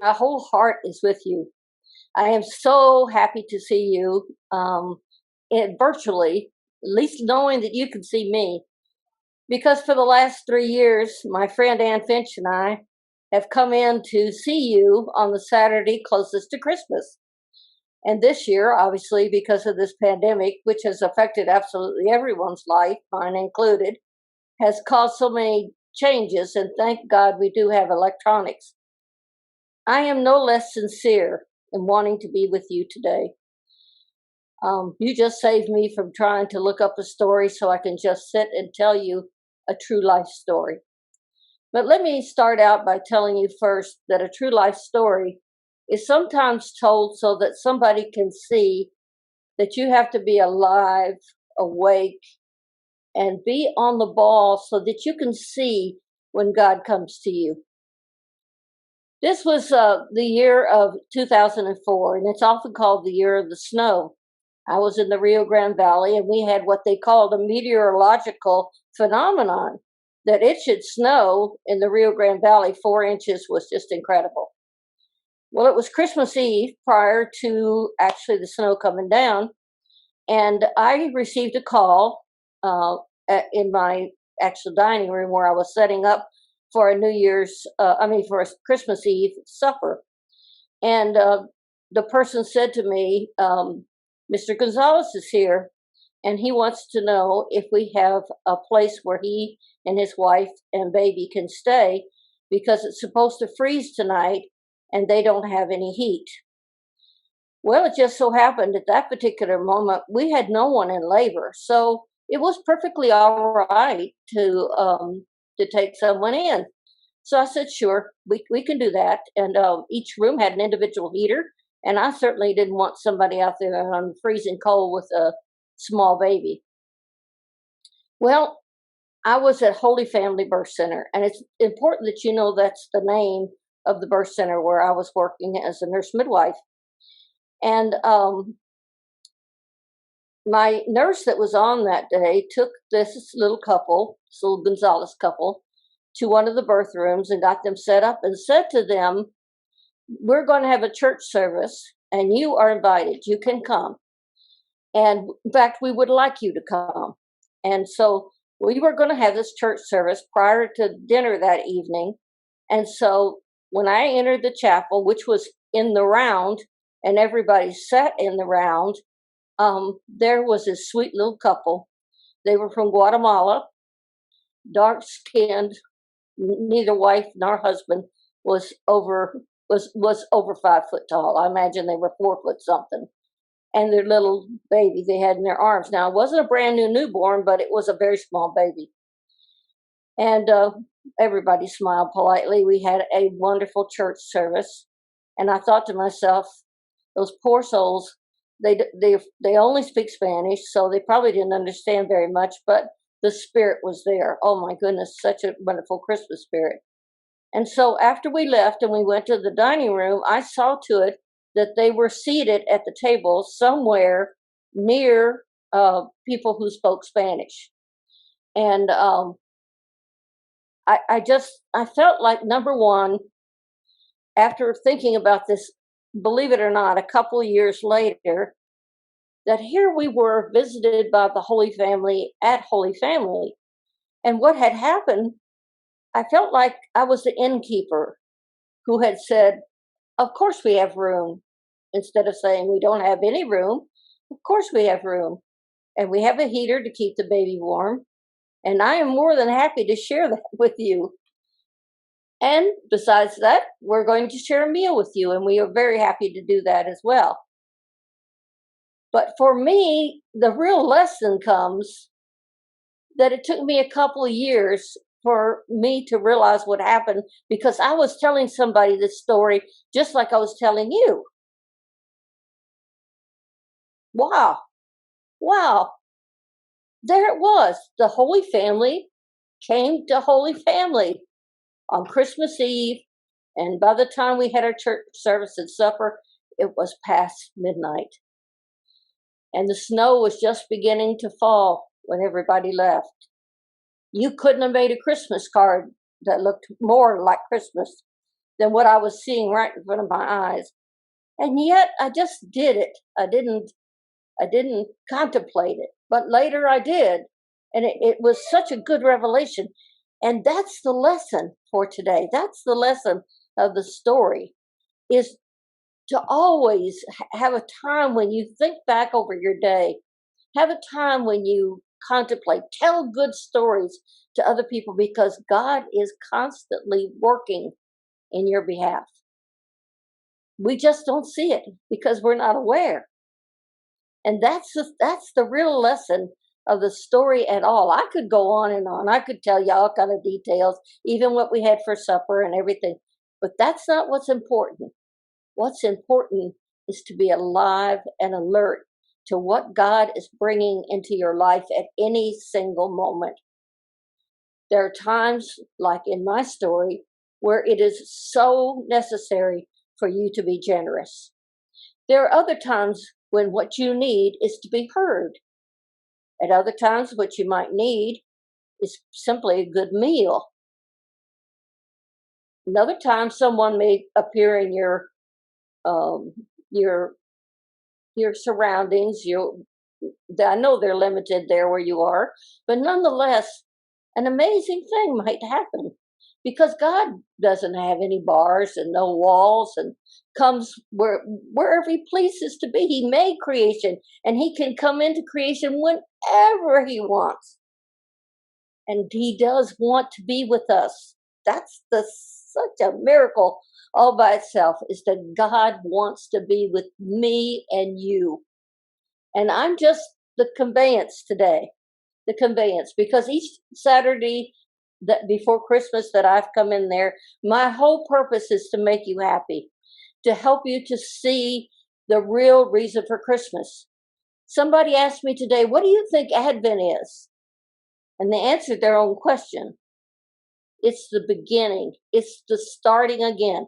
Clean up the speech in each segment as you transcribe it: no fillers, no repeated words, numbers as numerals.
my whole heart is with you. I am so happy to see you virtually, at least knowing that you can see me. Because for the last 3 years, my friend Ann Finch and I have come in to see you on the Saturday closest to Christmas. And this year, obviously, because of this pandemic, which has affected absolutely everyone's life, mine included, has caused so many changes. And thank God we do have electronics. I am no less sincere in wanting to be with you today. You just saved me from trying to look up a story so I can just sit and tell you a true life story. But let me start out by telling you first that a true life story is sometimes told so that somebody can see that you have to be alive, awake, and be on the ball so that you can see when God comes to you. This was the year of 2004, and it's often called the year of the snow. I was in the Rio Grande Valley, and we had what they called a meteorological phenomenon. That it should snow in the Rio Grande Valley 4 inches was just incredible. Well, it was Christmas Eve prior to actually the snow coming down, and I received a call in my actual dining room where I was setting up for for a Christmas Eve supper. And the person said to me, Mr. Gonzalez is here, and he wants to know if we have a place where he and his wife and baby can stay because it's supposed to freeze tonight and they don't have any heat. Well, it just so happened at that particular moment, we had no one in labor. So it was perfectly all right to take someone in. So I said, sure, we can do that. And each room had an individual heater. And I certainly didn't want somebody out there on freezing cold with a small baby. Well, I was at Holy Family Birth Center, and it's important that you know that's the name of the birth center where I was working as a nurse midwife. And my nurse that was on that day took this little Gonzalez couple, to one of the birth rooms and got them set up and said to them, we're going to have a church service, and you are invited. You can come. And in fact, we would like you to come. And so we were going to have this church service prior to dinner that evening. And so when I entered the chapel, which was in the round, and everybody sat in the round, there was this sweet little couple. They were from Guatemala, dark-skinned. Neither wife nor husband was over 5 foot tall. I imagine they were 4 foot something. And their little baby they had in their arms. Now, it wasn't a brand new newborn, but it was a very small baby. And everybody smiled politely. We had a wonderful church service. And I thought to myself, those poor souls, they only speak Spanish, so they probably didn't understand very much, but the spirit was there. Oh my goodness, such a wonderful Christmas spirit. And so after we left and we went to the dining room, I saw to it that they were seated at the table somewhere near people who spoke Spanish. And I felt like, number one, after thinking about this, believe it or not, a couple of years later, that here we were visited by the Holy Family at Holy Family. And what had happened, I felt like I was the innkeeper who had said, of course we have room. Instead of saying we don't have any room, of course we have room. And we have a heater to keep the baby warm. And I am more than happy to share that with you. And besides that, we're going to share a meal with you. And we are very happy to do that as well. But for me, the real lesson comes that it took me a couple of years for me to realize what happened, because I was telling somebody this story just like I was telling you. Wow. There it was. The Holy Family came to Holy Family on Christmas Eve. And by the time we had our church service and supper, it was past midnight. And the snow was just beginning to fall when everybody left. You couldn't have made a Christmas card that looked more like Christmas than what I was seeing right in front of my eyes. And yet I just did it. I didn't contemplate it, but later I did. And it was such a good revelation. And that's the lesson for today. That's the lesson of the story, is to always have a time when you think back over your day, have a time when you contemplate, tell good stories to other people, because God is constantly working in your behalf. We just don't see it because we're not aware. And that's the real lesson of the story at all. I could go on and on. I could tell you all kind of details, even what we had for supper and everything. But that's not what's important. What's important is to be alive and alert to what God is bringing into your life at any single moment. There are times, like in my story, where it is so necessary for you to be generous. There are other times when what you need is to be heard. At other times, what you might need is simply a good meal. Another time, someone may appear in your surroundings. I know they're limited there where you are, but nonetheless, an amazing thing might happen, because God doesn't have any bars and no walls, and comes wherever He pleases to be. He made creation, and He can come into creation whenever He wants. And He does want to be with us. That's such a miracle all by itself, is that God wants to be with me and you. And I'm just the conveyance today, because each Saturday that before Christmas that I've come in there, my whole purpose is to make you happy, to help you to see the real reason for Christmas. Somebody asked me today, what do you think Advent is? And they answered their own question. It's the beginning. It's the starting again.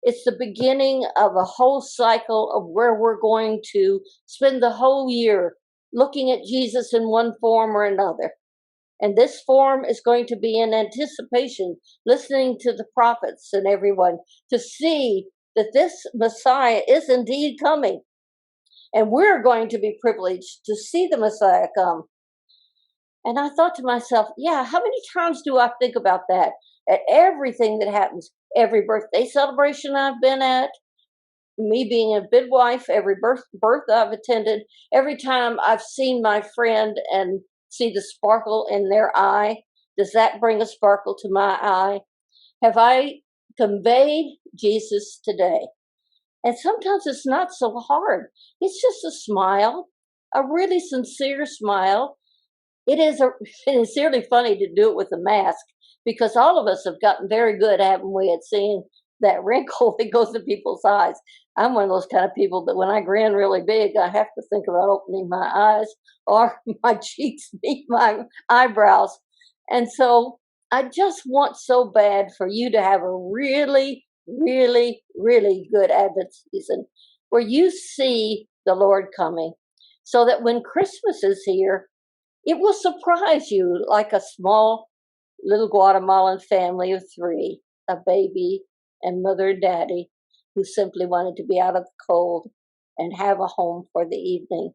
It's the beginning of a whole cycle of where we're going to spend the whole year looking at Jesus in one form or another. And this form is going to be in anticipation, listening to the prophets and everyone, to see that this Messiah is indeed coming. And we're going to be privileged to see the Messiah come. And I thought to myself, yeah, how many times do I think about that? At everything that happens, every birthday celebration I've been at, me being a midwife, every birth I've attended, every time I've seen my friend and see the sparkle in their eye, does that bring a sparkle to my eye? Have I conveyed Jesus today? And sometimes it's not so hard. It's just a smile, a really sincere smile. It is sincerely funny to do it with a mask, because all of us have gotten very good, haven't we, at seeing that wrinkle that goes to people's eyes. I'm one of those kind of people that when I grin really big, I have to think about opening my eyes, or my cheeks meet my eyebrows. And so I just want so bad for you to have a really, really, really good Advent season where you see the Lord coming, so that when Christmas is here, it will surprise you, like a small little Guatemalan family of 3, a baby and mother and daddy, who simply wanted to be out of the cold and have a home for the evening.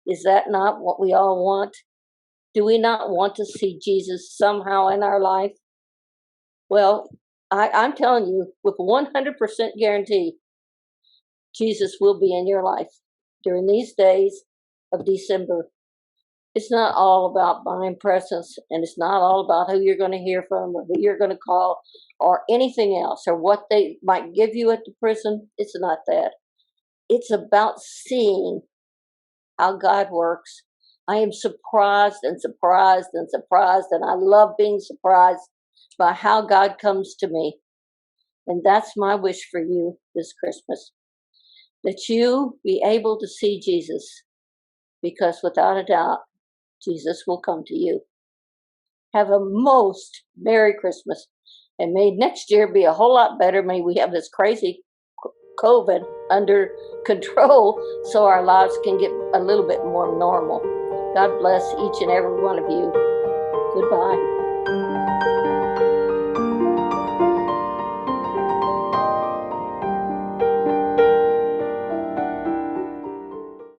Is that not what we all want? Do we not want to see Jesus somehow in our life? Well, I'm telling you, with 100% guarantee, Jesus will be in your life during these days of December. It's not all about buying presents, and it's not all about who you're going to hear from or who you're going to call or anything else, or what they might give you at the prison. It's not that. It's about seeing how God works. I am surprised and surprised and surprised, and I love being surprised by how God comes to me. And that's my wish for you this Christmas, that you be able to see Jesus, because without a doubt, Jesus will come to you. Have a most Merry Christmas, and may next year be a whole lot better. May we have this crazy COVID under control so our lives can get a little bit more normal. God bless each and every one of you. Goodbye.